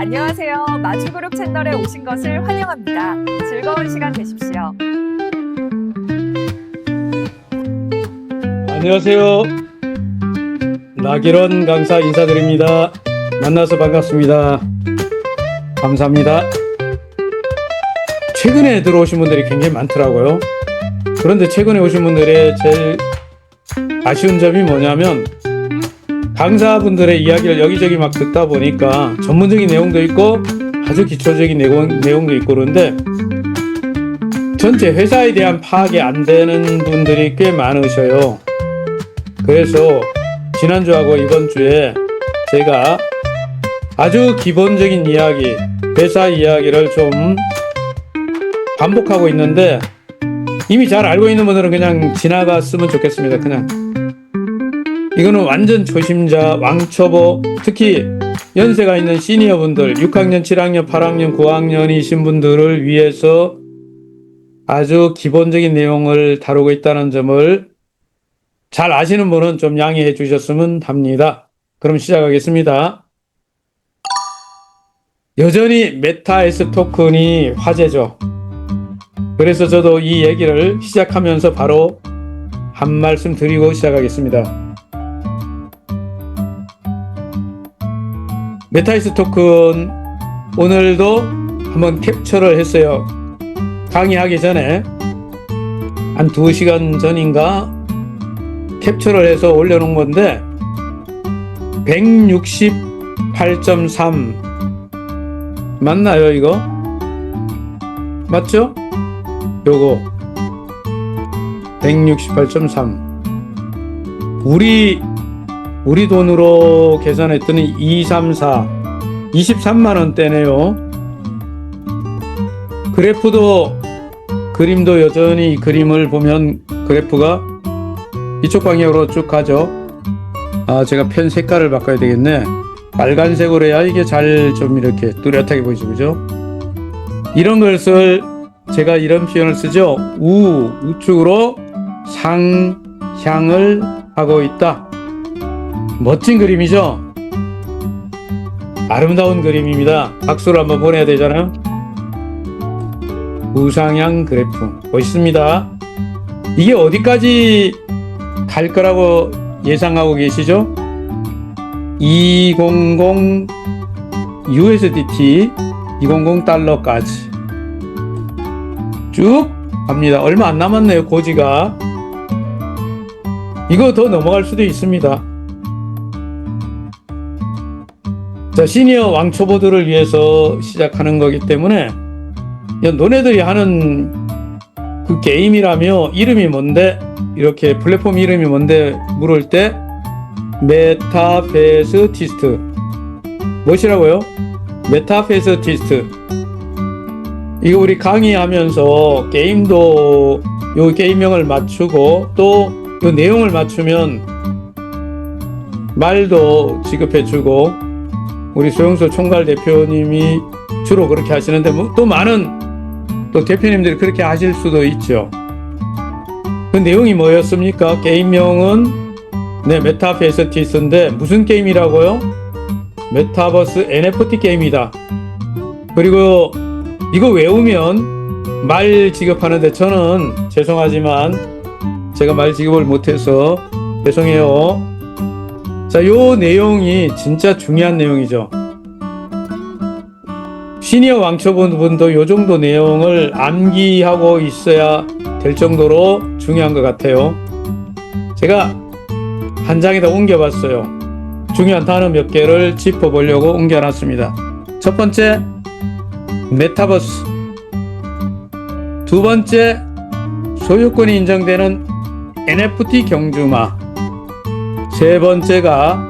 안녕하세요. 마주그룹 채널에 오신 것을 환영합니다. 즐거운 시간 되십시오. 안녕하세요. 나길원 강사 인사드립니다. 만나서 반갑습니다. 감사합니다. 최근에 들어오신 분들이 굉장히 많더라고요. 그런데 최근에 오신 분들의 제일 아쉬운 점이 뭐냐면 강사분들의 이야기를 여기저기 막 듣다 보니까 전문적인 내용도 있고 아주 기초적인 내용도 있고 그런데 전체 회사에 대한 파악이 안 되는 분들이 꽤 많으셔요. 그래서 지난주하고 이번 주에 제가 아주 기본적인 이야기, 회사 이야기를 좀 반복하고 있는데 이미 잘 알고 있는 분들은 그냥 지나갔으면 좋겠습니다. 그냥 이거는 완전 초심자, 왕초보, 특히 연세가 있는 시니어분들, 6학년, 7학년, 8학년, 9학년이신 분들을 위해서 아주 기본적인 내용을 다루고 있다는 점을 잘 아시는 분은 좀 양해해 주셨으면 합니다. 그럼 시작하겠습니다. 여전히 메타S 토큰이 화제죠. 그래서 저도 이 얘기를 시작하면서 바로 한 말씀 드리고 시작하겠습니다. 메타S 토큰 오늘도 한번 캡처를 했어요. 강의하기 전에 한 2시간 전인가 캡처를 해서 올려놓은 건데 168.3 맞나요 이거? 맞죠? 요거 168.3 우리 돈으로 계산했더니 23만원대네요. 그래프도 그림도 여전히 그림을 보면 그래프가 이쪽 방향으로 쭉 가죠. 제가 펜 색깔을 바꿔야 되겠네. 빨간색으로 해야 이게 잘 좀 이렇게 뚜렷하게 보이죠. 그죠? 이런 것을 제가 이런 표현을 쓰죠. 우측으로 상향을 하고 있다. 멋진 그림이죠? 아름다운 그림입니다. 박수를 한번 보내야 되잖아요. 우상향 그래프 멋있습니다. 이게 어디까지 갈 거라고 예상하고 계시죠? 200 USDT 200 달러까지 쭉 갑니다. 얼마 안 남았네요. 고지가 이거 더 넘어갈 수도 있습니다. 자, 시니어 왕초보들을 위해서 시작하는 거기 때문에 너네들이 하는 그 게임이라며 이름이 뭔데? 이렇게 플랫폼 이름이 뭔데? 물을 때 메타페스티스트 뭐시라고요? 메타페스티스트 이거 우리 강의하면서 게임도 요 게임명을 맞추고 또 요 내용을 맞추면 말도 지급해주고 우리 소영수 총괄 대표님이 주로 그렇게 하시는데 또 많은 또 대표님들이 그렇게 하실 수도 있죠. 그 내용이 뭐였습니까? 게임명은 메타페스티스인데 무슨 게임이라고요? 메타버스 NFT 게임이다. 그리고 이거 외우면 말 지급하는데 저는 죄송하지만 제가 말 지급을 못해서 죄송해요. 자, 요 내용이 진짜 중요한 내용이죠. 시니어 왕초보분도 요 정도 내용을 암기하고 있어야 될 정도로 중요한 것 같아요. 제가 한 장에다 옮겨봤어요. 중요한 단어 몇 개를 짚어보려고 옮겨놨습니다. 첫 번째, 메타버스. 두 번째, 소유권이 인정되는 NFT 경주마. 세 번째가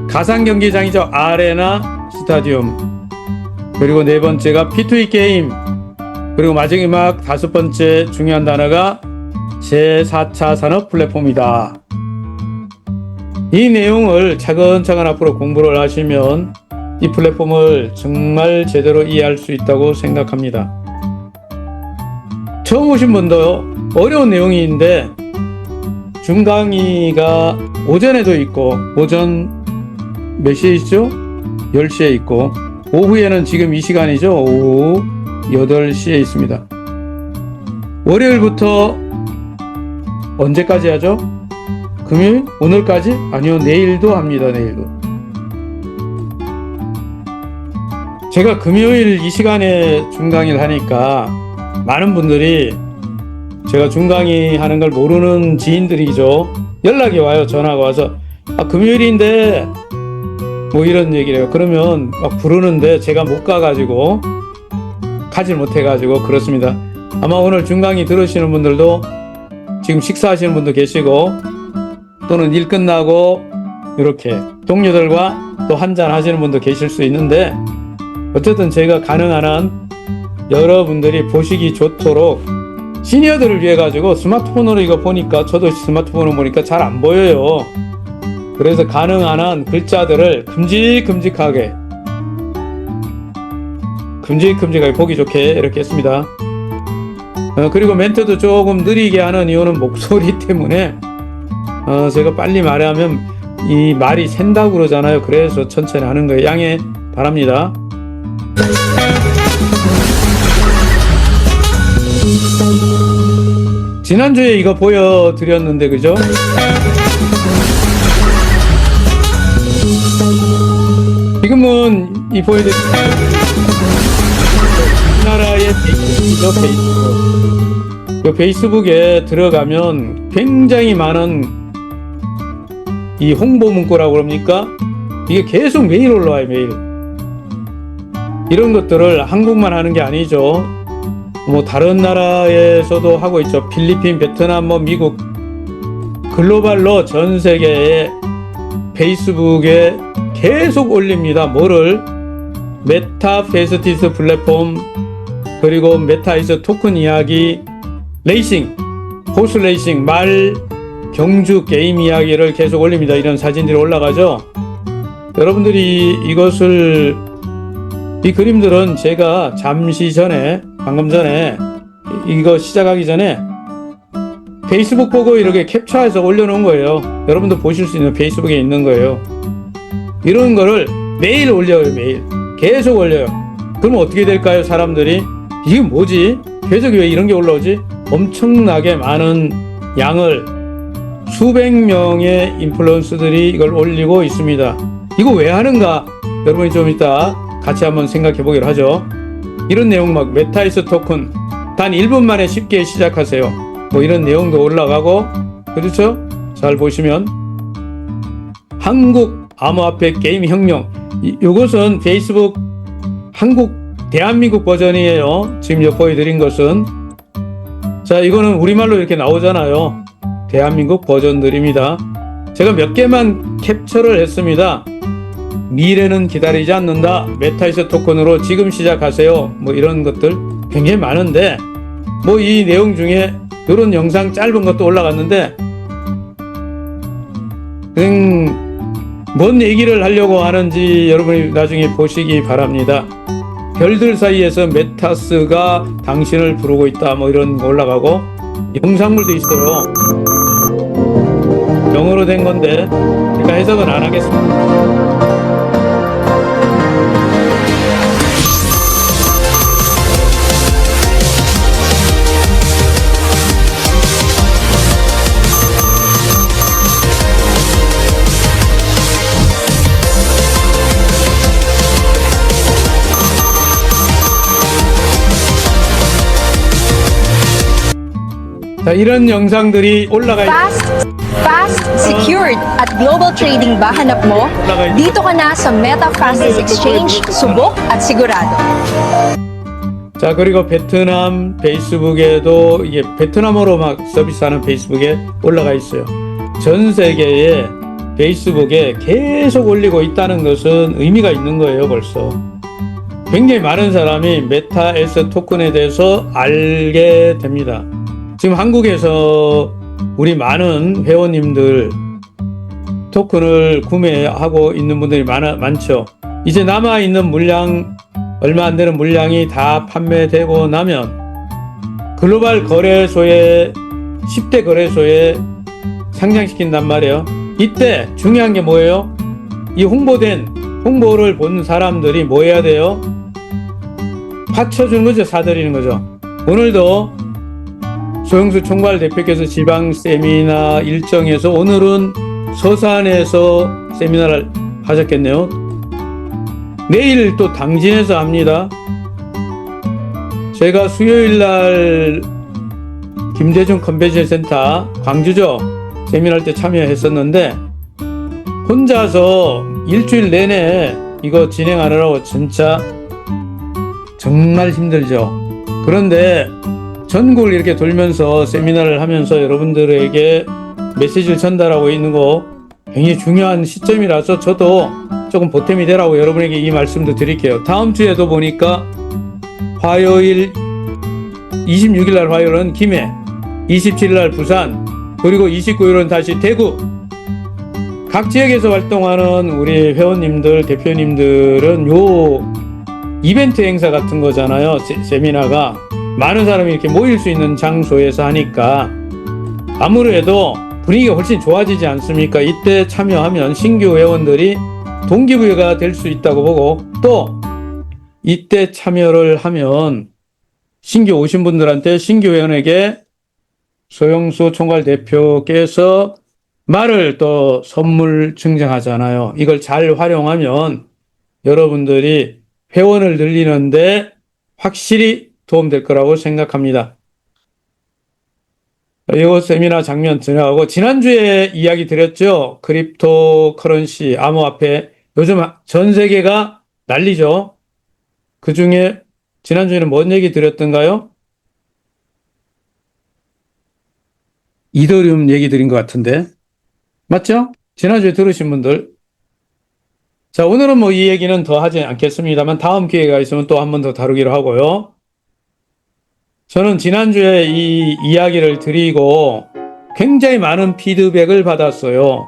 가상경기장이죠. 아레나 스타디움. 그리고 네 번째가 P2E 게임. 그리고 마지막 다섯 번째 중요한 단어가 제4차 산업 플랫폼이다. 이 내용을 차근차근 앞으로 공부를 하시면 이 플랫폼을 정말 제대로 이해할 수 있다고 생각합니다. 처음 오신 분도 어려운 내용인데 중강의가 오전에도 있고 오전 몇 시에 있죠? 10시에 있고, 오후에는 지금 이 시간이죠. 오후 8시에 있습니다. 월요일부터 언제까지 하죠? 금요일? 오늘까지? 아니요, 내일도 합니다. 내일도. 제가 금요일 이 시간에 중강의를 하니까 많은 분들이 제가 중강의 하는 걸 모르는 지인들이죠. 연락이 와요. 전화가 와서 금요일인데 뭐 이런 얘기를 해요. 그러면 막 부르는데 제가 못 가가지고 가질 못해가지고 그렇습니다. 아마 오늘 중강의 들으시는 분들도 지금 식사하시는 분도 계시고 또는 일 끝나고 이렇게 동료들과 또 한잔 하시는 분도 계실 수 있는데 어쨌든 제가 가능한 한 여러분들이 보시기 좋도록 시니어들을 위해 가지고 스마트폰으로 이거 보니까 저도 스마트폰으로 보니까 잘 안 보여요. 그래서 가능한 한 글자들을 큼직큼직하게 보기 좋게 이렇게 했습니다. 그리고 멘트도 조금 느리게 하는 이유는 목소리 때문에 제가 빨리 말하면 이 말이 샌다고 그러잖아요. 그래서 천천히 하는 거예요. 양해 바랍니다. 지난주에 이거 보여드렸는데 그죠? 지금은 이 보여드린 우리나라의 페이스북이죠. 그 페이스북에 들어가면 굉장히 많은 이 홍보 문구라고 그럽니까? 이게 계속 매일 올라와요. 매일. 이런 것들을 한국만 하는 게 아니죠. 뭐 다른 나라에서도 하고 있죠. 필리핀, 베트남, 뭐 미국 글로벌로 전 세계에 페이스북에 계속 올립니다. 뭐를? 메타페스티스 플랫폼, 그리고 메타에서 토큰 이야기, 레이싱, 호스 레이싱, 말, 경주 게임 이야기를 계속 올립니다. 이런 사진들이 올라가죠. 여러분들이 이것을 이 그림들은 제가 잠시 전에 방금 전에 이거 시작하기 전에 페이스북 보고 이렇게 캡처해서 올려놓은 거예요. 여러분도 보실 수 있는 페이스북에 있는 거예요. 이런 거를 매일 올려요. 매일 계속 올려요. 그러면 어떻게 될까요? 사람들이 이게 뭐지? 계속 왜 이런 게 올라오지? 엄청나게 많은 양을 수백 명의 인플루언서들이 이걸 올리고 있습니다. 이거 왜 하는가? 여러분이 좀 이따 같이 한번 생각해 보기로 하죠. 이런 내용 막 메타이스 토큰 단 1분 만에 쉽게 시작하세요. 뭐 이런 내용도 올라가고 그렇죠? 잘 보시면 한국 암호화폐 게임 혁명 이것은 페이스북 한국 대한민국 버전이에요. 지금 여기 보여드린 것은 자 이거는 우리말로 이렇게 나오잖아요. 대한민국 버전들입니다. 제가 몇 개만 캡처를 했습니다. 미래는 기다리지 않는다. 메타이스 토큰으로 지금 시작하세요. 뭐 이런 것들 굉장히 많은데 뭐 이 내용 중에 이런 영상 짧은 것도 올라갔는데 뭔 얘기를 하려고 하는지 여러분이 나중에 보시기 바랍니다. 별들 사이에서 메타스가 당신을 부르고 있다. 뭐 이런 거 올라가고 영상물도 있어요. 영어로 된 건데 제가 해석은 안 하겠습니다. 자, 이런 영상들이 올라가 Fast, secured at global trading ba hanap mo? Dito ka na sa Meta Fastest Exchange, subok at sigurado. 자, 그리고 베트남 페이스북에도 이게 베트남어로 막 서비스하는 페이스북에 올라가 있어요. 전 세계에 페이스북에 계속 올리고 있다는 것은 의미가 있는 거예요, 벌써. 굉장히 많은 사람이 메타에스 토큰에 대해서 알게 됩니다. 지금 한국에서 우리 많은 회원님들 토큰을 구매하고 있는 분들이 많죠. 이제 남아있는 물량, 얼마 안 되는 물량이 다 판매되고 나면 글로벌 거래소에 10대 거래소에 상장시킨단 말이에요. 이때 중요한 게 뭐예요? 이 홍보된 홍보를 본 사람들이 뭐 해야 돼요? 받쳐주는 거죠. 사드리는 거죠. 오늘도 소영수 총괄 대표께서 지방 세미나 일정에서 오늘은 서산에서 세미나를 하셨겠네요. 내일 또 당진에서 합니다. 제가 수요일 날 김대중 컨벤션 센터 광주죠. 세미나 때 참여했었는데 혼자서 일주일 내내 이거 진행하느라고 진짜 정말 힘들죠. 그런데 전국을 이렇게 돌면서 세미나를 하면서 여러분들에게 메시지를 전달하고 있는 거 굉장히 중요한 시점이라서 저도 조금 보탬이 되라고 여러분에게 이 말씀도 드릴게요. 다음 주에도 보니까 화요일 26일 날 화요일은 김해, 27일 날 부산, 그리고 29일은 다시 대구. 각 지역에서 활동하는 우리 회원님들, 대표님들은 요 이벤트 행사 같은 거잖아요. 세미나가 많은 사람이 이렇게 모일 수 있는 장소에서 하니까 아무래도 분위기가 훨씬 좋아지지 않습니까? 이때 참여하면 신규 회원들이 동기부여가 될 수 있다고 보고, 또 이때 참여를 하면 신규 오신 분들한테 신규 회원에게 소영수 총괄 대표께서 말을 또 선물 증정하잖아요. 이걸 잘 활용하면 여러분들이 회원을 늘리는데 확실히 도움될 거라고 생각합니다. 이 세미나 장면 지나가고, 지난주에 이야기 드렸죠. 크립토 커런시, 암호화폐. 요즘 전 세계가 난리죠. 그 중에 지난주에는 뭔 얘기 드렸던가요? 이더리움 얘기 드린 것 같은데. 맞죠? 지난주에 들으신 분들. 자, 오늘은 뭐 이 얘기는 더 하지 않겠습니다만 다음 기회가 있으면 또 한 번 더 다루기로 하고요. 저는 지난주에 이 이야기를 드리고 굉장히 많은 피드백을 받았어요.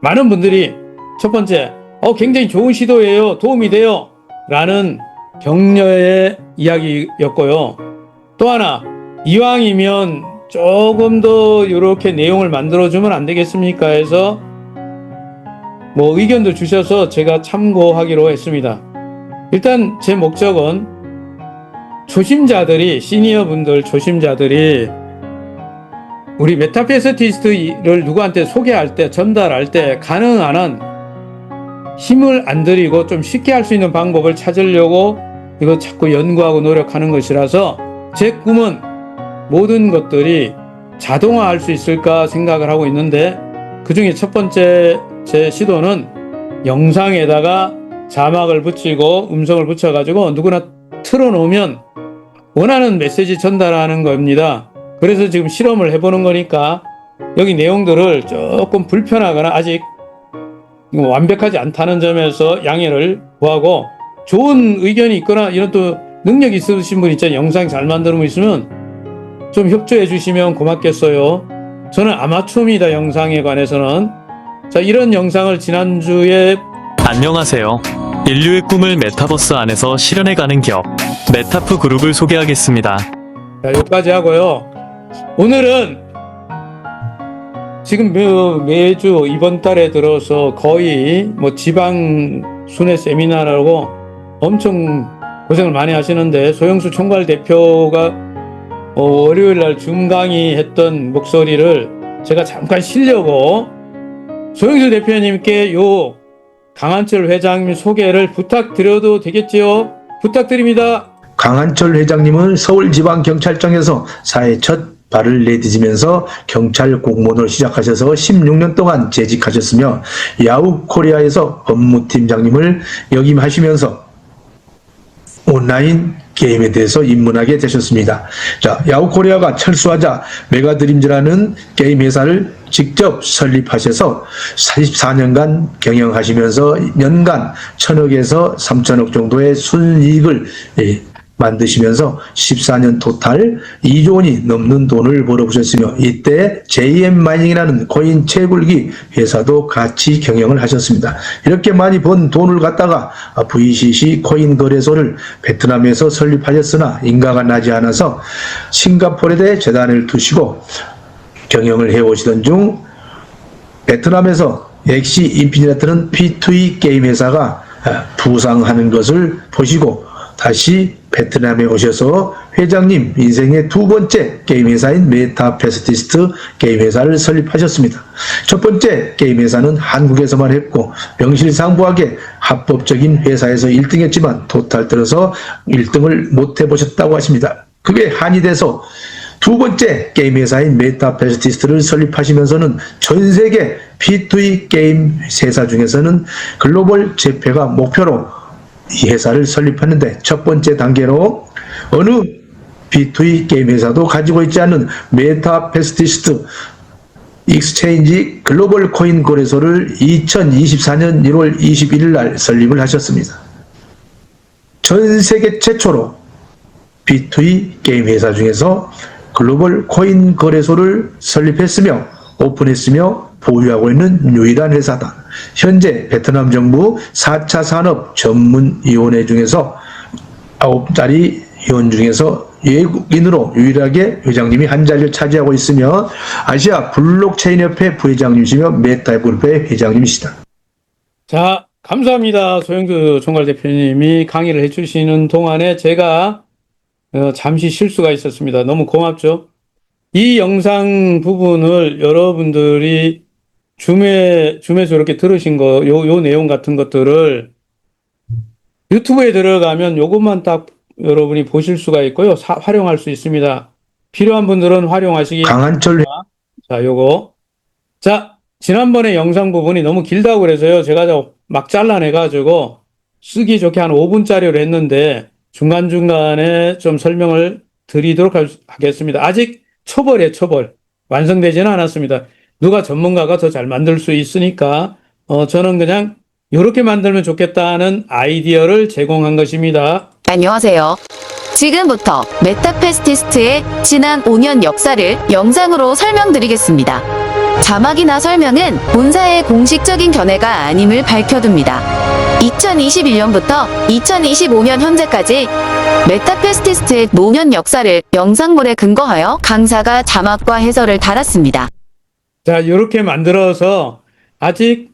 많은 분들이 첫 번째, 굉장히 좋은 시도예요. 도움이 돼요. 라는 격려의 이야기였고요. 또 하나, 이왕이면 조금 더 이렇게 내용을 만들어주면 안 되겠습니까? 해서 뭐 의견도 주셔서 제가 참고하기로 했습니다. 일단 제 목적은 초심자들이, 시니어 분들 초심자들이 우리 메타페스티스트를 누구한테 소개할 때, 전달할 때 가능한 한 힘을 안 들이고 좀 쉽게 할 수 있는 방법을 찾으려고 이거 자꾸 연구하고 노력하는 것이라서 제 꿈은 모든 것들이 자동화할 수 있을까 생각을 하고 있는데, 그 중에 첫 번째 제 시도는 영상에다가 자막을 붙이고 음성을 붙여가지고 누구나 틀어놓으면 원하는 메시지 전달하는 겁니다. 그래서 지금 실험을 해보는 거니까 여기 내용들을 조금 불편하거나 아직 완벽하지 않다는 점에서 양해를 구하고, 좋은 의견이 있거나 이런 또 능력이 있으신 분 있잖아요. 영상 잘 만드는 분 있으면 좀 협조해 주시면 고맙겠어요. 저는 아마추어입니다. 영상에 관해서는. 자, 이런 영상을 지난주에 안녕하세요. 인류의 꿈을 메타버스 안에서 실현해가는 기업 메타프 그룹을 소개하겠습니다. 자, 여기까지 하고요. 오늘은 지금 매주 이번 달에 들어서 거의 뭐 지방 순회 세미나라고 엄청 고생을 많이 하시는데, 소영수 총괄 대표가 월요일 날 중강의 했던 목소리를 제가 잠깐 쉬려고 소영수 대표님께 요 강한철 회장님 소개를 부탁드려도 되겠지요? 부탁드립니다. 강한철 회장님은 서울지방경찰청에서 사회 첫 발을 내디디면서 경찰 공무원을 시작하셔서 16년 동안 재직하셨으며 야후코리아에서 법무팀장님을 역임하시면서 온라인 게임에 대해서 입문하게 되셨습니다. 자, 야후코리아가 철수하자 메가드림즈라는 게임 회사를 직접 설립하셔서 44년간 경영하시면서 연간 1,000억에서 3,000억 정도의 순이익을 만드시면서 14년 토탈 2조 원이 넘는 돈을 벌어보셨으며, 이때 JM 마이닝이라는 코인 채굴기 회사도 같이 경영을 하셨습니다. 이렇게 많이 번 돈을 갖다가 VCC 코인 거래소를 베트남에서 설립하셨으나 인가가 나지 않아서 싱가포르에 재단을 두시고 경영을 해오시던 중 베트남에서 엑시 인피니트는 P2E 게임 회사가 부상하는 것을 보시고 다시 베트남에 오셔서 회장님 인생의 두 번째 게임 회사인 메타페스티스트 게임 회사를 설립하셨습니다. 첫 번째 게임 회사는 한국에서만 했고 명실상부하게 합법적인 회사에서 1등 했지만 토탈 들어서 1등을 못 해보셨다고 하십니다. 그게 한이 돼서 두 번째 게임 회사인 메타페스티스트를 설립하시면서는 전 세계 P2E 게임 회사 중에서는 글로벌 재패가 목표로 이 회사를 설립했는데 첫 번째 단계로 어느 P2E 게임 회사도 가지고 있지 않은 메타페스티스트 익스체인지 글로벌 코인 거래소를 2024년 1월 21일 날 설립을 하셨습니다. 전 세계 최초로 P2E 게임 회사 중에서 글로벌 코인 거래소를 설립했으며 오픈했으며 보유하고 있는 유일한 회사다. 현재 베트남 정부 4차 산업 전문위원회 중에서 9자리 위원 중에서 외국인으로 유일하게 회장님이 한 자리를 차지하고 있으며 아시아 블록체인협회 부회장님이시며 메타그룹의 회장님이시다. 자, 감사합니다. 소영주 총괄대표님이 강의를 해주시는 동안에 제가 잠시 실수가 있었습니다. 너무 고맙죠? 이 영상 부분을 여러분들이 줌에서 이렇게 들으신 요 내용 같은 것들을 유튜브에 들어가면 요것만 딱 여러분이 보실 수가 있고요. 활용할 수 있습니다. 필요한 분들은 활용하시기 강한철 자, 요거. 자, 지난번에 영상 부분이 너무 길다고 그래서요. 제가 막 잘라내가지고 쓰기 좋게 한 5분짜리로 했는데 중간중간에 좀 설명을 드리도록 하겠습니다. 아직 초벌이에요, 초벌. 완성되지는 않았습니다. 누가 전문가가 더 잘 만들 수 있으니까 저는 그냥 이렇게 만들면 좋겠다는 아이디어를 제공한 것입니다. 안녕하세요. 지금부터 메타페스티스트의 지난 5년 역사를 영상으로 설명드리겠습니다. 자막이나 설명은 본사의 공식적인 견해가 아님을 밝혀둡니다. 2021년부터 2025년 현재까지 메타페스티스트의 5년 역사를 영상물에 근거하여 강사가 자막과 해설을 달았습니다. 자, 이렇게 만들어서 아직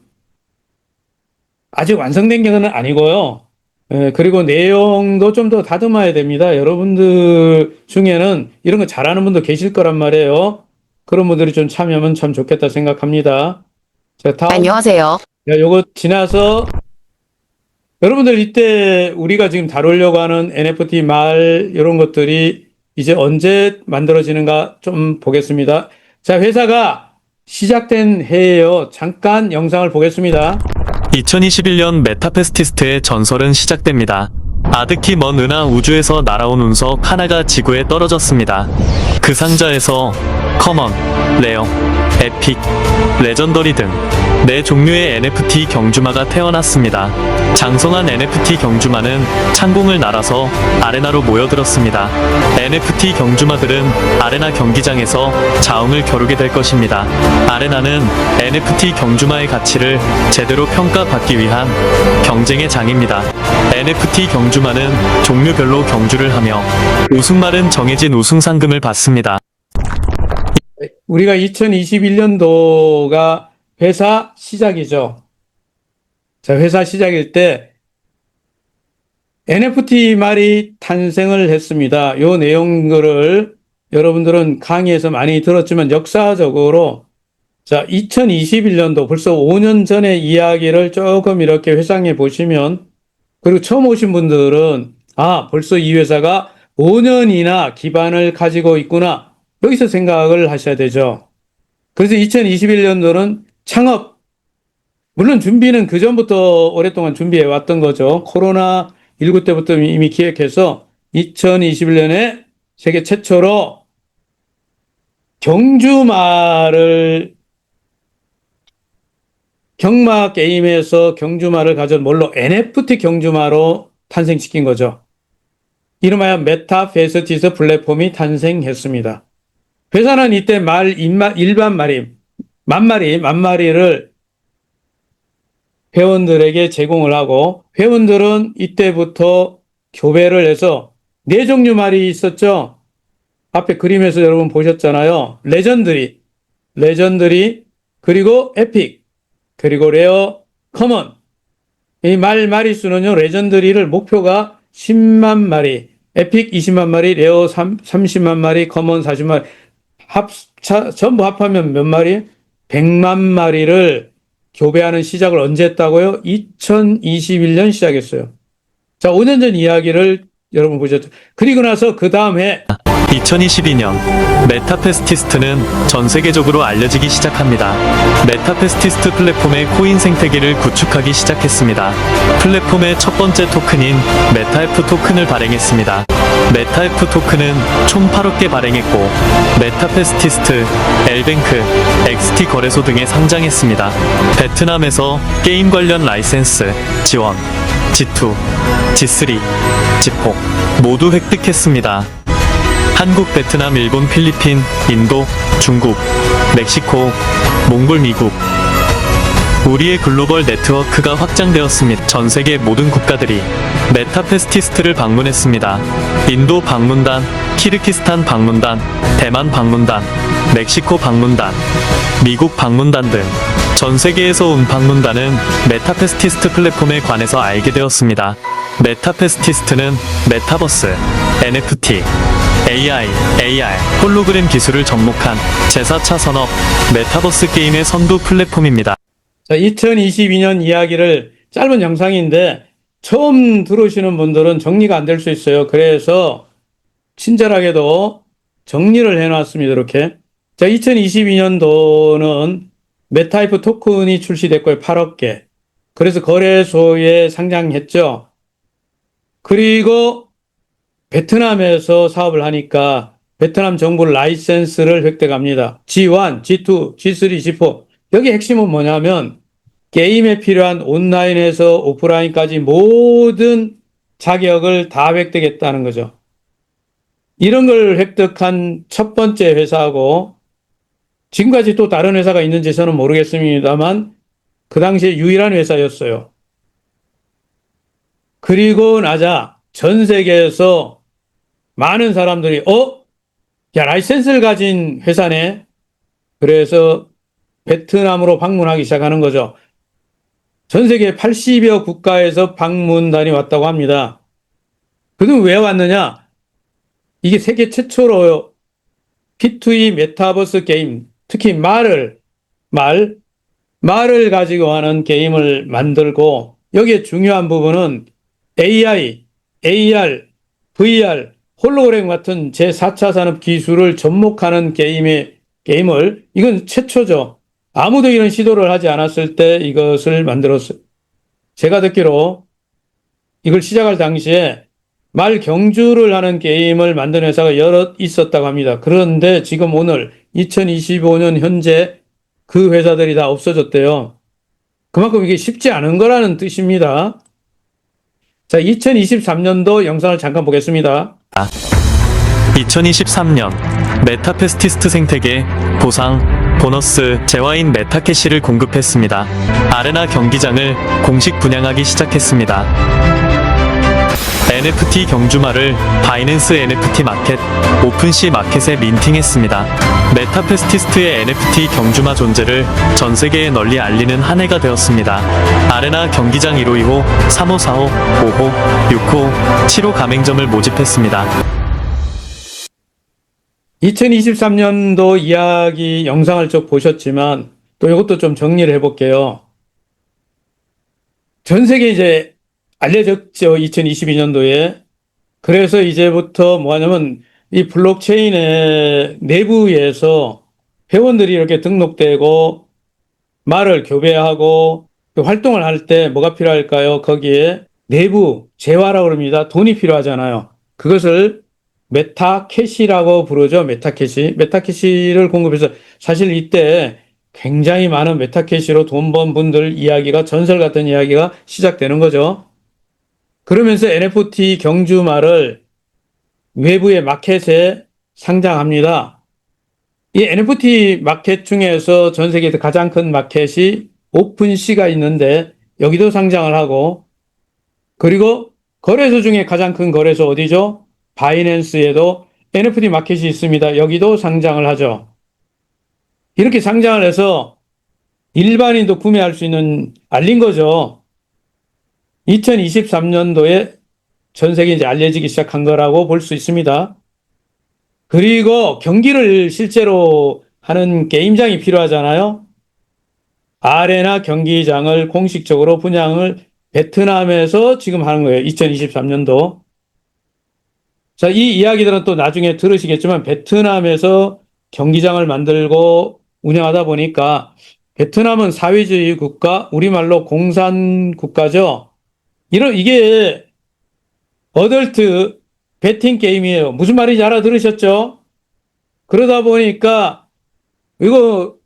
완성된 게 아니고요. 그리고 내용도 좀 더 다듬어야 됩니다. 여러분들 중에는 이런 거 잘하는 분도 계실 거란 말이에요. 그런 분들이 좀 참여하면 참 좋겠다 생각합니다. 자, 다음. 안녕하세요. 자, 요거 지나서 여러분들 이때 우리가 지금 다루려고 하는 NFT 말 이런 것들이 이제 언제 만들어지는가 좀 보겠습니다. 자, 회사가 시작된 해예요. 잠깐 영상을 보겠습니다. 2021년 메타페스티스트의 전설은 시작됩니다. 아득히 먼 은하 우주에서 날아온 운석 하나가 지구에 떨어졌습니다. 그 상자에서 커먼, 레어, 에픽, 레전더리 등 4종류의 NFT 경주마가 태어났습니다. 장성한 NFT 경주마는 창공을 날아서 아레나로 모여들었습니다. NFT 경주마들은 아레나 경기장에서 자웅을 겨루게 될 것입니다. 아레나는 NFT 경주마의 가치를 제대로 평가받기 위한 경쟁의 장입니다. NFT 경주마는 종류별로 경주를 하며 우승말은 정해진 우승 상금을 받습니다. 우리가 2021년도가 회사 시작이죠. 자, 회사 시작일 때 NFT 말이 탄생을 했습니다. 요 내용들을 여러분들은 강의에서 많이 들었지만 역사적으로 자, 2021년도 벌써 5년 전의 이야기를 조금 이렇게 회상해 보시면 그리고 처음 오신 분들은 벌써 이 회사가 5년이나 기반을 가지고 있구나. 여기서 생각을 하셔야 되죠. 그래서 2021년도는 창업, 물론 준비는 그 전부터 오랫동안 준비해 왔던 거죠. 코로나19 때부터 이미 기획해서 2021년에 세계 최초로 경마 게임에서 경주마를 가져온 뭘로 NFT 경주마로 탄생시킨 거죠. 이름하여 메타페스티스 플랫폼이 탄생했습니다. 회사는 이때 일반 만마리를 회원들에게 제공을 하고 회원들은 이때부터 교배를 해서 4종류 말이 있었죠. 앞에 그림에서 여러분 보셨잖아요. 레전드리 그리고 에픽 그리고 레어, 커먼. 이 마리수는요, 레전드리를 목표가 10만 마리, 에픽 20만 마리, 레어 30만 마리, 커먼 40만 마리. 전부 합하면 몇 마리? 100만 마리를 교배하는 시작을 언제 했다고요? 2021년 시작했어요. 자, 5년 전 이야기를 여러분 보셨죠? 그리고 나서 그 다음 해 2022년 메타페스티스트는 전 세계적으로 알려지기 시작합니다. 메타페스티스트 플랫폼의 코인 생태계를 구축하기 시작했습니다. 플랫폼의 첫 번째 토큰인 메타F 토큰을 발행했습니다. 메타F 토큰은 총 8억 개 발행했고 메타페스티스트, 엘뱅크, XT 거래소 등에 상장했습니다. 베트남에서 게임 관련 라이센스, 지원, G2, G3, G4 모두 획득했습니다. 한국, 베트남, 일본, 필리핀, 인도, 중국, 멕시코, 몽골, 미국. 우리의 글로벌 네트워크가 확장되었습니다. 전 세계 모든 국가들이 메타페스티스트를 방문했습니다. 인도 방문단, 키르기스탄 방문단, 대만 방문단, 멕시코 방문단, 미국 방문단 등 전 세계에서 온 방문단은 메타페스티스트 플랫폼에 관해서 알게 되었습니다. 메타페스티스트는 메타버스, NFT, AI, AR, 홀로그램 기술을 접목한 제4차 산업 메타버스 게임의 선도 플랫폼입니다. 자, 2022년 이야기를 짧은 영상인데 처음 들어오시는 분들은 정리가 안 될 수 있어요. 그래서 친절하게도 정리를 해놨습니다. 이렇게. 자, 2022년도는 메타이프 토큰이 출시됐고요. 8억 개. 그래서 거래소에 상장했죠. 그리고 베트남에서 사업을 하니까 베트남 정부 라이센스를 획득합니다. G1, G2, G3, G4. 여기 핵심은 뭐냐면 게임에 필요한 온라인에서 오프라인까지 모든 자격을 다 획득했다는 거죠. 이런 걸 획득한 첫 번째 회사하고 지금까지 또 다른 회사가 있는지 저는 모르겠습니다만 그 당시에 유일한 회사였어요. 그리고 나자 전 세계에서 많은 사람들이 야, 라이센스를 가진 회사네. 그래서 베트남으로 방문하기 시작하는 거죠. 전 세계 80여 국가에서 방문단이 왔다고 합니다. 그는 왜 왔느냐? 이게 세계 최초로 P2E 메타버스 게임, 특히 말을 가지고 하는 게임을 만들고 여기에 중요한 부분은 AI, AR, VR, 홀로그램 같은 제4차 산업 기술을 접목하는 게임을 이건 최초죠. 아무도 이런 시도를 하지 않았을 때 이것을 만들었어요. 제가 듣기로 이걸 시작할 당시에 말 경주를 하는 게임을 만든 회사가 여럿 있었다고 합니다. 그런데 지금 오늘 2025년 현재 그 회사들이 다 없어졌대요. 그만큼 이게 쉽지 않은 거라는 뜻입니다. 자, 2023년도 영상을 잠깐 보겠습니다. 2023년 메타페스티스트 생태계 보상, 보너스, 재화인 메타캐시를 공급했습니다. 아레나 경기장을 공식 분양하기 시작했습니다. NFT 경주마를 바이낸스 NFT 마켓, 오픈시 마켓에 민팅했습니다. 메타페스티스트의 NFT 경주마 존재를 전 세계에 널리 알리는 한 해가 되었습니다. 아레나 경기장 1호, 2호, 3호, 4호, 5호, 6호, 7호 가맹점을 모집했습니다. 2023년도 이야기 영상을 쭉 보셨지만 또 이것도 좀 정리를 해볼게요. 전 세계 이제 알려졌죠. 2022년도에. 그래서 이제부터 뭐 하냐면 이 블록체인의 내부에서 회원들이 이렇게 등록되고 말을 교배하고 활동을 할 때 뭐가 필요할까요? 거기에 내부 재화라고 그럽니다. 돈이 필요하잖아요. 그것을 메타캐시라고 부르죠. 메타캐시를 공급해서 사실 이때 굉장히 많은 메타캐시로 돈 번 분들 이야기가 전설 같은 이야기가 시작되는 거죠. 그러면서 NFT 경주말을 외부의 마켓에 상장합니다. 이 NFT 마켓 중에서 전 세계에서 가장 큰 마켓이 오픈시가 있는데 여기도 상장을 하고 그리고 거래소 중에 가장 큰 거래소 어디죠? 바이낸스에도 NFT 마켓이 있습니다. 여기도 상장을 하죠. 이렇게 상장을 해서 일반인도 구매할 수 있는 알린 거죠. 2023년도에 전 세계에 이제 알려지기 시작한 거라고 볼 수 있습니다. 그리고 경기를 실제로 하는 게임장이 필요하잖아요. 아레나 경기장을 공식적으로 분양을 베트남에서 지금 하는 거예요. 2023년도. 자, 이 이야기들은 또 나중에 들으시겠지만 베트남에서 경기장을 만들고 운영하다 보니까 베트남은 사회주의 국가, 우리말로 공산 국가죠. 이게 어덜트 베팅 게임이에요. 무슨 말인지 알아들으셨죠? 그러다 보니까 이거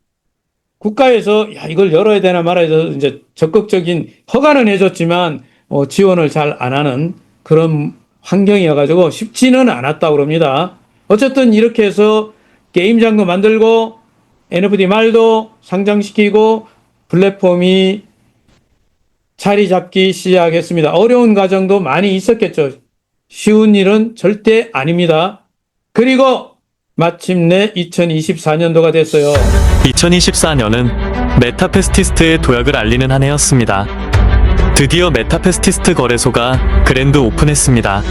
국가에서 야, 이걸 열어야 되나 말아야 되나 이제 적극적인 허가는 해줬지만 지원을 잘 안 하는 그런 환경이어가지고 쉽지는 않았다고 그럽니다. 어쨌든 이렇게 해서 게임장도 만들고 NFT 말도 상장시키고 플랫폼이 자리 잡기 시작했습니다. 어려운 과정도 많이 있었겠죠. 쉬운 일은 절대 아닙니다. 그리고 마침내 2024년도가 됐어요. 2024년은 메타페스티스트의 도약을 알리는 한 해였습니다. 드디어 메타페스티스트 거래소가 그랜드 오픈했습니다.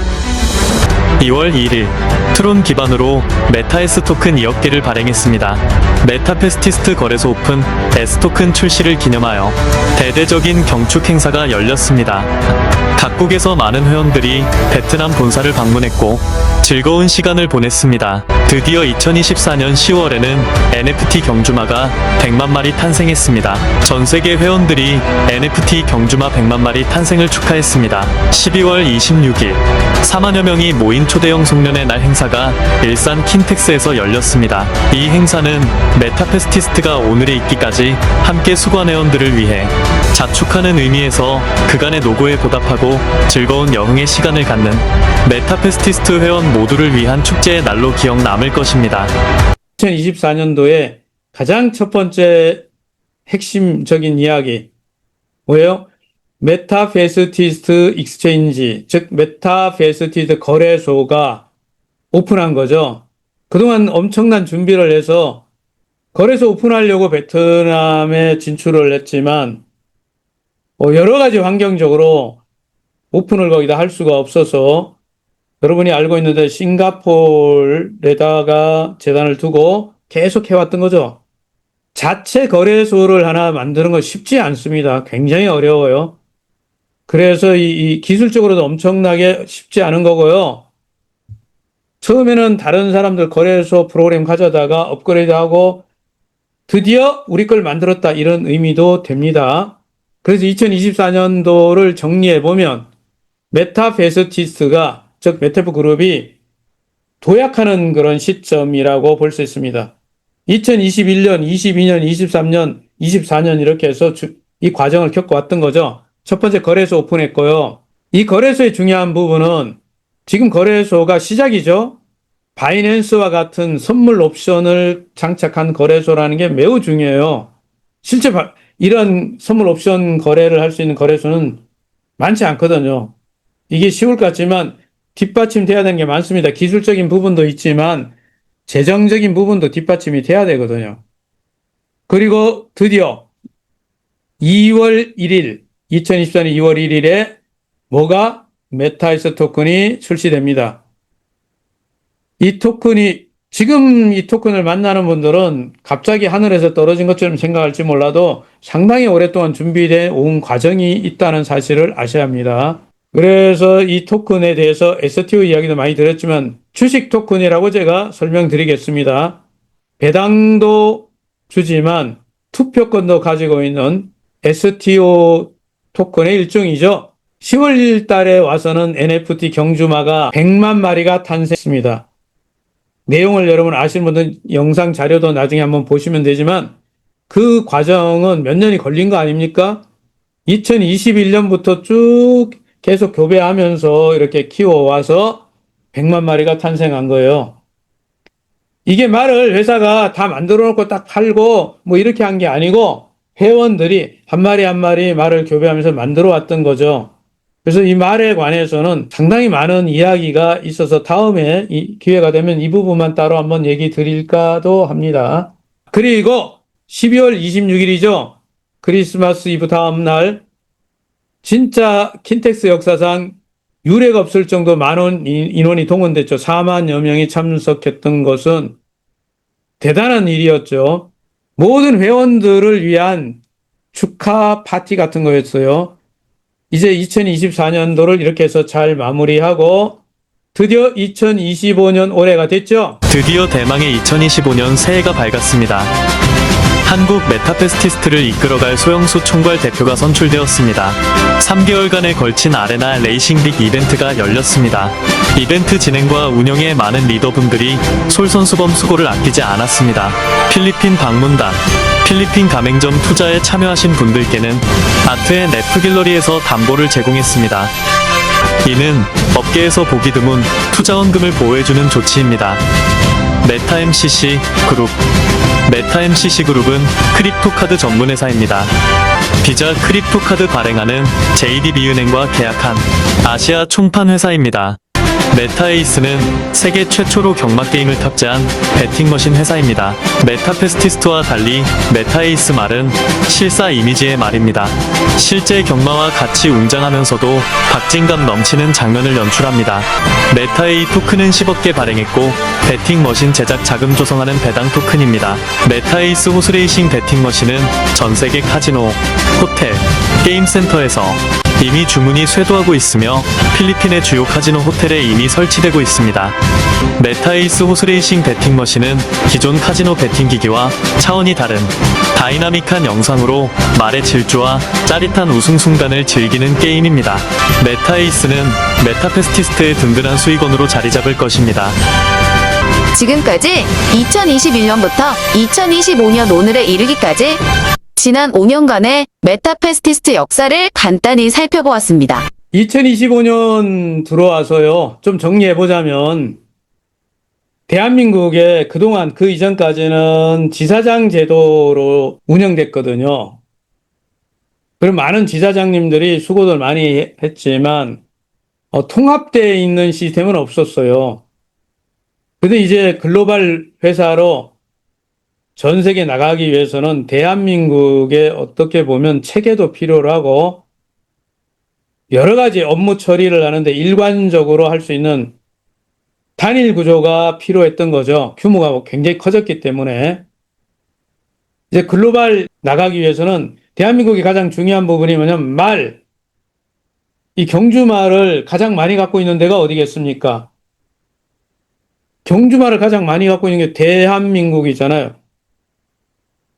2월 2일 트론 기반으로 메타S 토큰 2억 개를 발행했습니다. 메타페스티스트 거래소 오픈 S 토큰 출시를 기념하여 대대적인 경축 행사가 열렸습니다. 각국에서 많은 회원들이 베트남 본사를 방문했고 즐거운 시간을 보냈습니다. 드디어 2024년 10월에는 NFT 경주마가 100만 마리 탄생했습니다. 전 세계 회원들이 NFT 경주마 100만 마리 탄생을 축하했습니다. 12월 26일 4만여 명이 모인 초대형 송년회 날 행사가 일산 킨텍스에서 열렸습니다. 이 행사는 메타페스티스트가 오늘에 있기까지 함께 수고한 회원들을 위해 자축하는 의미에서 그간의 노고에 보답하고 즐거운 여흥의 시간을 갖는 메타페스티스트 회원 모두를 위한 축제의 날로 기억 남을 것입니다. 2024년도에 가장 첫 번째 핵심적인 이야기 뭐예요? 메타페스티스트 익스체인지, 즉 메타페스티스트 거래소가 오픈한 거죠. 그동안 엄청난 준비를 해서 거래소 오픈하려고 베트남에 진출을 했지만 여러 가지 환경적으로 오픈을 거기다 할 수가 없어서 여러분이 알고 있는데 싱가포르에다가 재단을 두고 계속 해왔던 거죠. 자체 거래소를 하나 만드는 건 쉽지 않습니다. 굉장히 어려워요. 그래서 이 기술적으로도 엄청나게 쉽지 않은 거고요. 처음에는 다른 사람들 거래소 프로그램 가져다가 업그레이드하고 드디어 우리 걸 만들었다 이런 의미도 됩니다. 그래서 2024년도를 정리해보면 메타페스티스트가 즉 메테프 그룹이 도약하는 그런 시점이라고 볼 수 있습니다. 2021년, 22년, 23년, 24년 이렇게 해서 이 과정을 겪어왔던 거죠. 첫 번째 거래소 오픈했고요. 이 거래소의 중요한 부분은 지금 거래소가 시작이죠. 바이낸스와 같은 선물 옵션을 장착한 거래소라는 게 매우 중요해요. 실제 이런 선물 옵션 거래를 할 수 있는 거래소는 많지 않거든요. 이게 쉬울 것 같지만 뒷받침돼야 되는 게 많습니다. 기술적인 부분도 있지만 재정적인 부분도 뒷받침이 돼야 되거든요. 그리고 드디어 2월 1일, 2024년 2월 1일에 뭐가 메타에스 토큰이 출시됩니다. 지금 이 토큰을 만나는 분들은 갑자기 하늘에서 떨어진 것처럼 생각할지 몰라도 상당히 오랫동안 준비돼 온 과정이 있다는 사실을 아셔야 합니다. 그래서 이 토큰에 대해서 STO 이야기도 많이 드렸지만 주식 토큰이라고 제가 설명드리겠습니다. 배당도 주지만 투표권도 가지고 있는 STO 토큰의 일종이죠. 10월 달에 와서는 NFT 경주마가 100만 마리가 탄생했습니다. 내용을 여러분 아시는 분들은 영상 자료도 나중에 한번 보시면 되지만 그 과정은 몇 년이 걸린 거 아닙니까? 2021년부터 쭉 계속 교배하면서 이렇게 키워와서 100만 마리가 탄생한 거예요. 이게 말을 회사가 다 만들어 놓고 딱 팔고 뭐 이렇게 한 게 아니고 회원들이 한 마리 한 마리 말을 교배하면서 만들어 왔던 거죠. 그래서 이 말에 관해서는 상당히 많은 이야기가 있어서 다음에 기회가 되면 이 부분만 따로 한번 얘기 드릴까도 합니다. 그리고 12월 26일이죠. 크리스마스 이브 다음 날 진짜 킨텍스 역사상 유례가 없을 정도 많은 인원이 동원됐죠. 4만여 명이 참석했던 것은 대단한 일이었죠. 모든 회원들을 위한 축하 파티 같은 거였어요. 이제 2024년도를 이렇게 해서 잘 마무리하고 드디어 2025년 올해가 됐죠. 드디어 대망의 2025년 새해가 밝았습니다. 한국 메타페스티스트를 이끌어갈 소영수 총괄 대표가 선출되었습니다. 3개월간에 걸친 아레나 레이싱 빅 이벤트가 열렸습니다. 이벤트 진행과 운영에 많은 리더분들이 솔선수범 수고를 아끼지 않았습니다. 필리핀 방문단, 필리핀 가맹점 투자에 참여하신 분들께는 아트의 네프길러리에서 담보를 제공했습니다. 이는 업계에서 보기 드문 투자원금을 보호해주는 조치입니다. 메타 MCC 그룹. 메타 MCC 그룹은 크립토카드 전문회사입니다. 비자 크립토카드 발행하는 JDB은행과 계약한 아시아 총판 회사입니다. 메타에이스는 세계 최초로 경마게임을 탑재한 베팅머신 회사입니다. 메타페스티스트와 달리 메타에이스 말은 실사 이미지의 말입니다. 실제 경마와 같이 웅장하면서도 박진감 넘치는 장면을 연출합니다. 메타에이 토큰은 10억 개 발행했고 베팅머신 제작 자금 조성하는 배당 토큰입니다. 메타에이스 호스레이싱 베팅머신은 전세계 카지노, 호텔, 게임센터에서 이미 주문이 쇄도하고 있으며 필리핀의 주요 카지노 호텔에 이미 설치되고 있습니다. 메타에이스 호스레이싱 베팅머신은 기존 카지노 베팅 기기와 차원이 다른 다이나믹한 영상으로 말의 질주와 짜릿한 우승 순간을 즐기는 게임입니다. 메타에이스는 메타페스티스트의 든든한 수익원으로 자리 잡을 것입니다. 지금까지 2021년부터 2025년 오늘에 이르기까지 지난 5년간의 메타페스티스트 역사를 간단히 살펴보았습니다. 2025년 들어와서요. 좀 정리해보자면 대한민국에 그동안 그 이전까지는 지사장 제도로 운영됐거든요. 그럼 많은 지사장님들이 수고들 많이 했지만 통합되어 있는 시스템은 없었어요. 근데 이제 글로벌 회사로 전 세계 나가기 위해서는 대한민국에 어떻게 보면 체계도 필요로 하고 여러 가지 업무 처리를 하는데 일관적으로 할 수 있는 단일 구조가 필요했던 거죠. 규모가 굉장히 커졌기 때문에. 이제 글로벌 나가기 위해서는 대한민국이 가장 중요한 부분이 뭐냐면 이 경주말을 가장 많이 갖고 있는 데가 어디겠습니까? 경주말을 가장 많이 갖고 있는 게 대한민국이잖아요.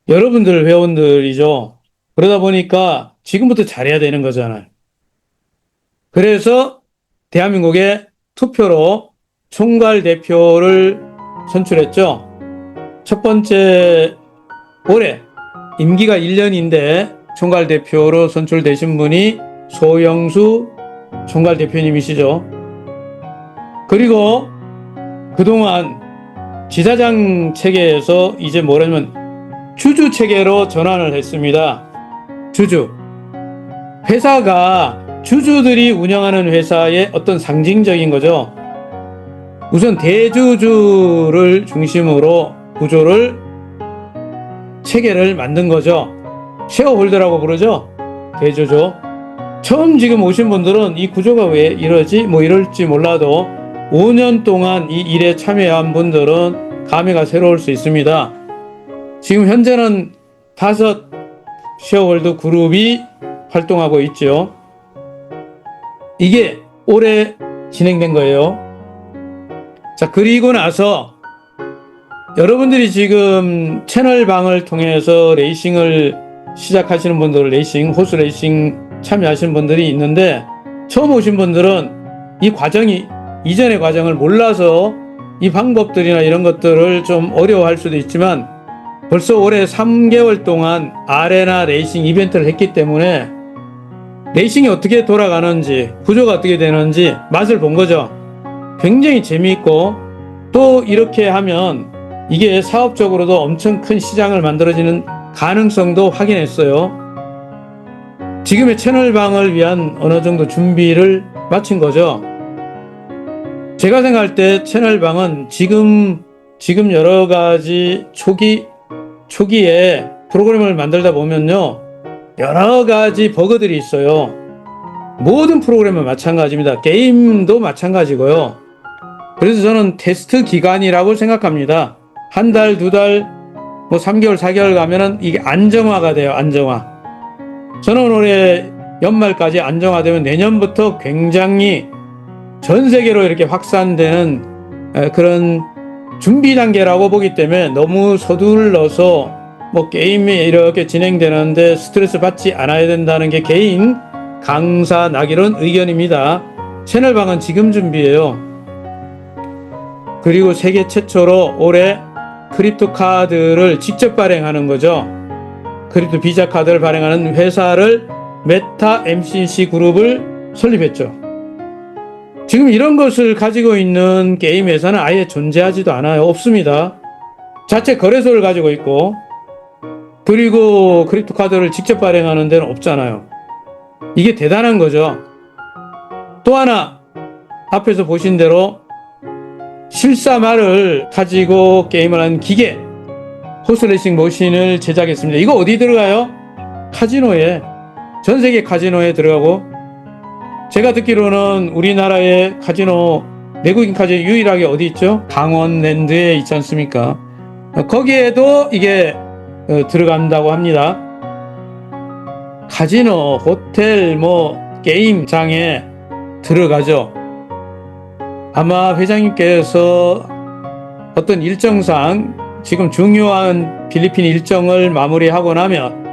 여러분들 회원들이죠. 그러다 보니까 지금부터 잘해야 되는 거잖아요. 그래서 대한민국의 투표로 총괄 대표를 선출했죠. 첫 번째 올해 임기가 1년인데 총괄 대표로 선출되신 분이 소영수 총괄 대표님이시죠. 그리고 그동안 지사장 체계에서 이제 뭐냐면 주주 체계로 전환을 했습니다. 주주. 회사가 주주들이 운영하는 회사의 어떤 상징적인 거죠. 우선 대주주를 중심으로 구조를 체계를 만든 거죠. 쉐어홀더라고 부르죠. 대주주. 처음 지금 오신 분들은 이 구조가 왜 이러지? 이럴지 몰라도 5년 동안 이 일에 참여한 분들은 감회가 새로울 수 있습니다. 지금 현재는 5 쉐어홀더 그룹이 활동하고 있죠. 이게 올해 진행된 거예요. 자, 그리고 나서 여러분들이 지금 채널방을 통해서 레이싱을 시작하시는 분들, 호스 레이싱 참여하시는 분들이 있는데 처음 오신 분들은 이 과정이 이전의 과정을 몰라서 이 방법들이나 이런 것들을 좀 어려워할 수도 있지만 벌써 올해 3개월 동안 아레나 레이싱 이벤트를 했기 때문에 레이싱이 어떻게 돌아가는지, 구조가 어떻게 되는지 맛을 본 거죠. 굉장히 재미있고 또 이렇게 하면 이게 사업적으로도 엄청 큰 시장을 만들어지는 가능성도 확인했어요. 지금의 채널방을 위한 어느 정도 준비를 마친 거죠. 제가 생각할 때 채널방은 지금 여러 가지 초기에 프로그램을 만들다 보면요. 여러 가지 버그들이 있어요. 모든 프로그램은 마찬가지입니다. 게임도 마찬가지고요. 그래서 저는 테스트 기간이라고 생각합니다. 한 달, 두 달, 뭐 3개월, 4개월 가면은 이게 안정화가 돼요. 안정화. 저는 올해 연말까지 안정화되면 내년부터 굉장히 전 세계로 이렇게 확산되는 그런 준비 단계라고 보기 때문에 너무 서둘러서 뭐 게임이 이렇게 진행되는데 스트레스 받지 않아야 된다는 게 개인 강사 나기론 의견입니다. 채널방은 지금 준비해요. 그리고 세계 최초로 올해 크립토 카드를 직접 발행하는 거죠. 크립토 비자 카드를 발행하는 회사를 메타 MCC 그룹을 설립했죠. 지금 이런 것을 가지고 있는 게임 회사는 아예 존재하지도 않아요. 없습니다. 자체 거래소를 가지고 있고, 그리고 크립토 카드를 직접 발행하는 데는 없잖아요. 이게 대단한 거죠. 또 하나, 앞에서 보신 대로 실사말을 가지고 게임을 하는 기계, 호스레이싱 머신을 제작했습니다. 이거 어디 들어가요? 카지노에, 전 세계 카지노에 들어가고, 제가 듣기로는 우리나라의 카지노, 내국인 카지노 유일하게 어디 있죠? 강원랜드에 있지 않습니까? 거기에도 이게 들어간다고 합니다. 카지노, 호텔, 뭐 게임장에 들어가죠. 아마 회장님께서 어떤 일정상 지금 중요한 필리핀 일정을 마무리하고 나면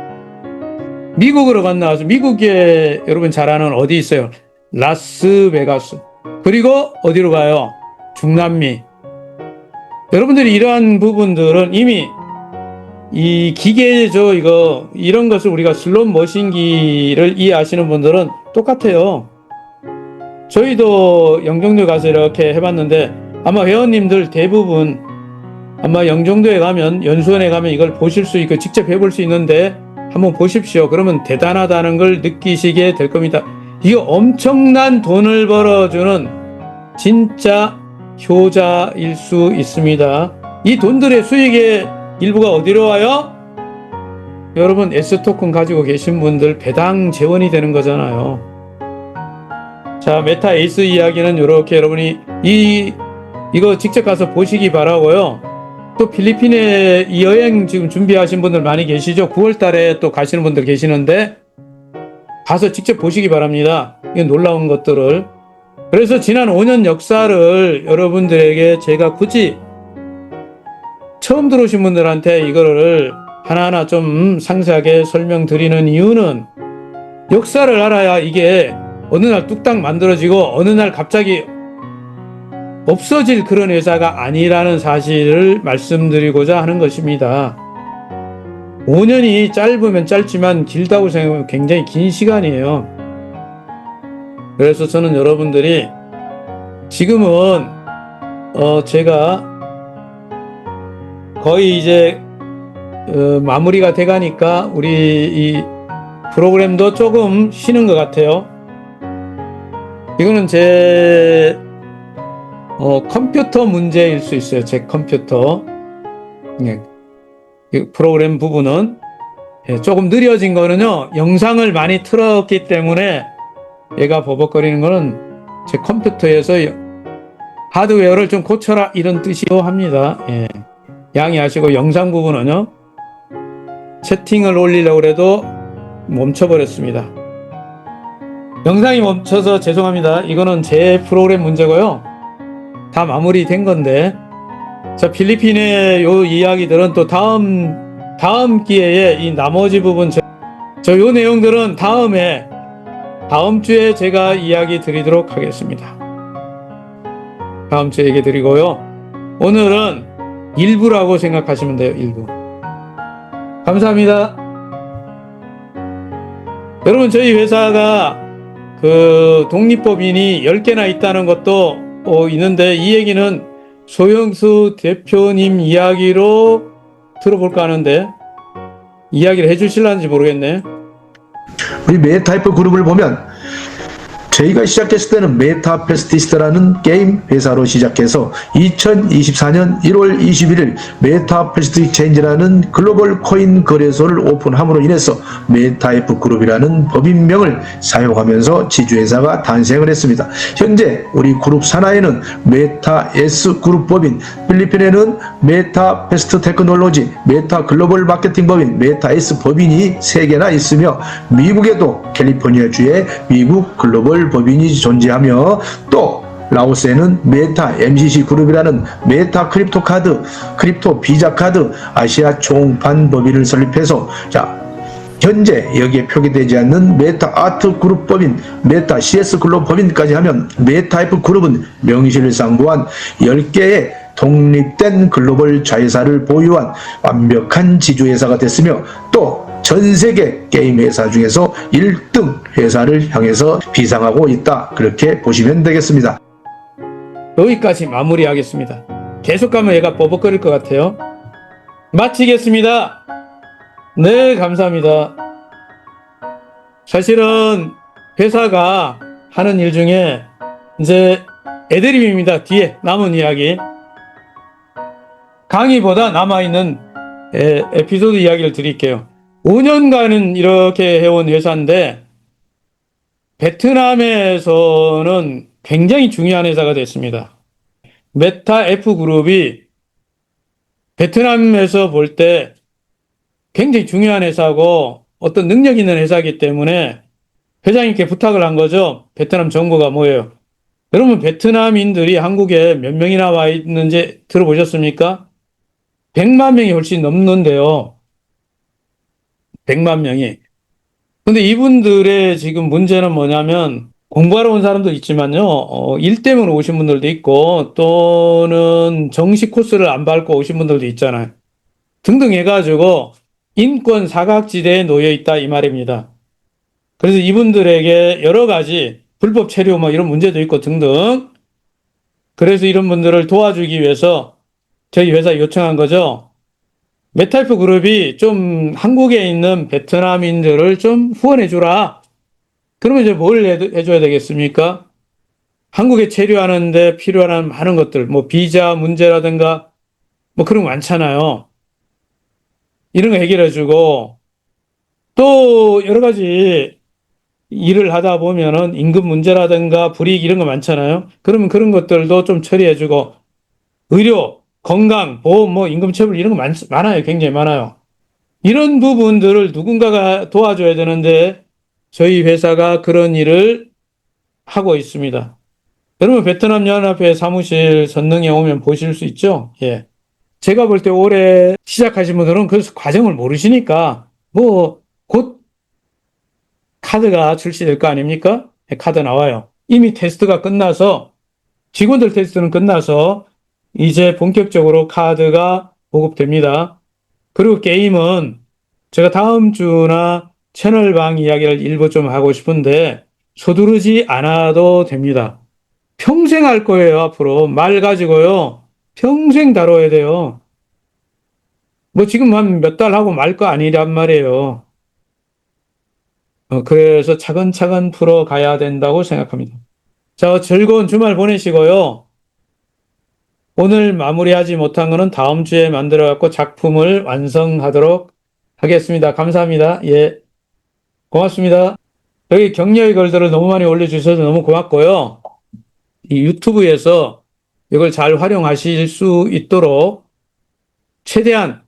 미국으로 건너가서, 미국에 여러분 잘 아는 어디 있어요? 라스베가스. 그리고 어디로 가요? 중남미. 여러분들이 이러한 부분들은 이미 이 기계죠, 이거. 이런 것을 우리가 슬롯 머신기를 이해하시는 분들은 똑같아요. 저희도 영종도 가서 이렇게 해봤는데 아마 회원님들 대부분 아마 영종도에 가면, 연수원에 가면 이걸 보실 수 있고 직접 해볼 수 있는데 한번 보십시오. 그러면 대단하다는 걸 느끼시게 될 겁니다. 이거 엄청난 돈을 벌어주는 진짜 효자일 수 있습니다. 이 돈들의 수익의 일부가 어디로 와요? 여러분 S토큰 가지고 계신 분들 배당 재원이 되는 거잖아요. 자, 메타 에이스 이야기는 이렇게 여러분이 이거 직접 가서 보시기 바라고요. 또 필리핀에 이 여행 지금 준비하신 분들 많이 계시죠? 9월 달에 또 가시는 분들 계시는데 가서 직접 보시기 바랍니다. 이 놀라운 것들을. 그래서 지난 5년 역사를 여러분들에게 제가 굳이 처음 들어오신 분들한테 이거를 하나하나 좀 상세하게 설명드리는 이유는 역사를 알아야 이게 어느 날 뚝딱 만들어지고 어느 날 갑자기 없어질 그런 회사가 아니라는 사실을 말씀드리고자 하는 것입니다. 5년이 짧으면 짧지만 길다고 생각하면 굉장히 긴 시간이에요. 그래서 저는 여러분들이 지금은 제가 거의 이제 마무리가 돼가니까 우리 이 프로그램도 조금 쉬는 것 같아요. 이거는 제 컴퓨터 문제일 수 있어요. 제 컴퓨터. 이 프로그램 부분은 조금 느려진 거는요, 영상을 많이 틀었기 때문에 얘가 버벅거리는 거는 제 컴퓨터에서 하드웨어를 좀 고쳐라 이런 뜻이기도 합니다. 예. 양해하시고, 영상 부분은요 채팅을 올리려고 해도 멈춰버렸습니다. 영상이 멈춰서 죄송합니다. 이거는 제 프로그램 문제고요. 다 마무리된 건데, 자, 필리핀의 요 이야기들은 또 다음 기회에 이 나머지 부분 요 내용들은 다음 주에 제가 이야기 드리도록 하겠습니다. 다음 주에 얘기 드리고요. 오늘은 일부라고 생각하시면 돼요. 일부. 감사합니다. 여러분, 저희 회사가 그 독립법인이 10개나 있다는 것도 있는데, 이 얘기는 소영수 대표님 이야기로 들어볼까 하는데 이야기를 해주실런지 모르겠네. 우리 메타이프 그룹을 보면 저희가 시작했을 때는 메타페스티스트라는 게임 회사로 시작해서 2024년 1월 21일 메타페스트 익스체인지라는 글로벌 코인 거래소를 오픈함으로 인해서 메타F 그룹이라는 법인명을 사용하면서 지주회사가 탄생을 했습니다. 현재 우리 그룹 산하에는 메타S 그룹 법인, 필리핀에는 메타페스트 테크놀로지, 메타 글로벌 마케팅 법인, 메타S 법인이 3개나 있으며 미국에도 캘리포니아주에 미국 글로벌 법인이 존재하며 또 라오스에는 메타 MCC 그룹이라는 메타 크립토 카드, 크립토 비자 카드 아시아 총판 법인을 설립해서 현재 여기에 표기되지 않는 메타 아트 그룹 법인, 메타 CS 글로벌 법인까지 하면 메타F 그룹은 명실상부한 10개의 독립된 글로벌 자회사를 보유한 완벽한 지주회사가 됐으며 또 전 세계 게임 회사 중에서 1등 회사를 향해서 비상하고 있다. 그렇게 보시면 되겠습니다. 여기까지 마무리하겠습니다. 계속 가면 얘가 버벅거릴 것 같아요. 마치겠습니다. 네, 감사합니다. 사실은 회사가 하는 일 중에 이제 애드립입니다. 뒤에 남은 이야기. 강의보다 남아있는 에피소드 이야기를 드릴게요. 5년간은 이렇게 해온 회사인데 베트남에서는 굉장히 중요한 회사가 됐습니다. 메타 F 그룹이 베트남에서 볼 때 굉장히 중요한 회사고 어떤 능력 있는 회사이기 때문에 회장님께 부탁을 한 거죠. 베트남 정부가 뭐예요? 여러분 베트남인들이 한국에 몇 명이나 와 있는지 들어보셨습니까? 100만 명이 훨씬 넘는데요. 100만 명이. 근데 이분들의 지금 문제는 뭐냐면 공부하러 온 사람도 있지만요. 일 때문에 오신 분들도 있고 또는 정식 코스를 안 밟고 오신 분들도 있잖아요. 등등 해가지고 인권 사각지대에 놓여 있다 이 말입니다. 그래서 이분들에게 여러 가지 불법 체류 뭐 이런 문제도 있고 등등. 그래서 이런 분들을 도와주기 위해서 저희 회사에 요청한 거죠. 메타F 그룹이 좀 한국에 있는 베트남인들을 좀 후원해주라. 그러면 이제 뭘 해줘야 되겠습니까? 한국에 체류하는데 필요한 많은 것들, 뭐 비자 문제라든가 뭐 그런 거 많잖아요. 이런 거 해결해주고 또 여러 가지 일을 하다 보면은 임금 문제라든가 불이익 이런 거 많잖아요. 그러면 그런 것들도 좀 처리해주고 의료, 건강, 보험, 뭐 임금체불 이런 거 많아요. 굉장히 많아요. 이런 부분들을 누군가가 도와줘야 되는데 저희 회사가 그런 일을 하고 있습니다. 여러분 베트남 연합회 사무실 선릉에 오면 보실 수 있죠? 예. 제가 볼 때 올해 시작하신 분들은 그 과정을 모르시니까 뭐 곧 카드가 출시될 거 아닙니까? 네, 카드 나와요. 이미 테스트가 끝나서 직원들 테스트는 끝나서 이제 본격적으로 카드가 보급됩니다. 그리고 게임은 제가 다음 주나 채널방 이야기를 일부 좀 하고 싶은데 서두르지 않아도 됩니다. 평생 할 거예요. 앞으로 말 가지고요. 평생 다뤄야 돼요. 뭐 지금 한 몇 달 하고 말 거 아니란 말이에요. 그래서 차근차근 풀어가야 된다고 생각합니다. 자, 즐거운 주말 보내시고요. 오늘 마무리하지 못한 거는 다음 주에 만들어갖고 작품을 완성하도록 하겠습니다. 감사합니다. 예. 고맙습니다. 여기 격려의 글들을 너무 많이 올려주셔서 너무 고맙고요. 이 유튜브에서 이걸 잘 활용하실 수 있도록 최대한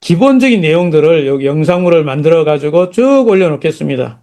기본적인 내용들을 여기 영상물을 만들어 가지고 쭉 올려놓겠습니다.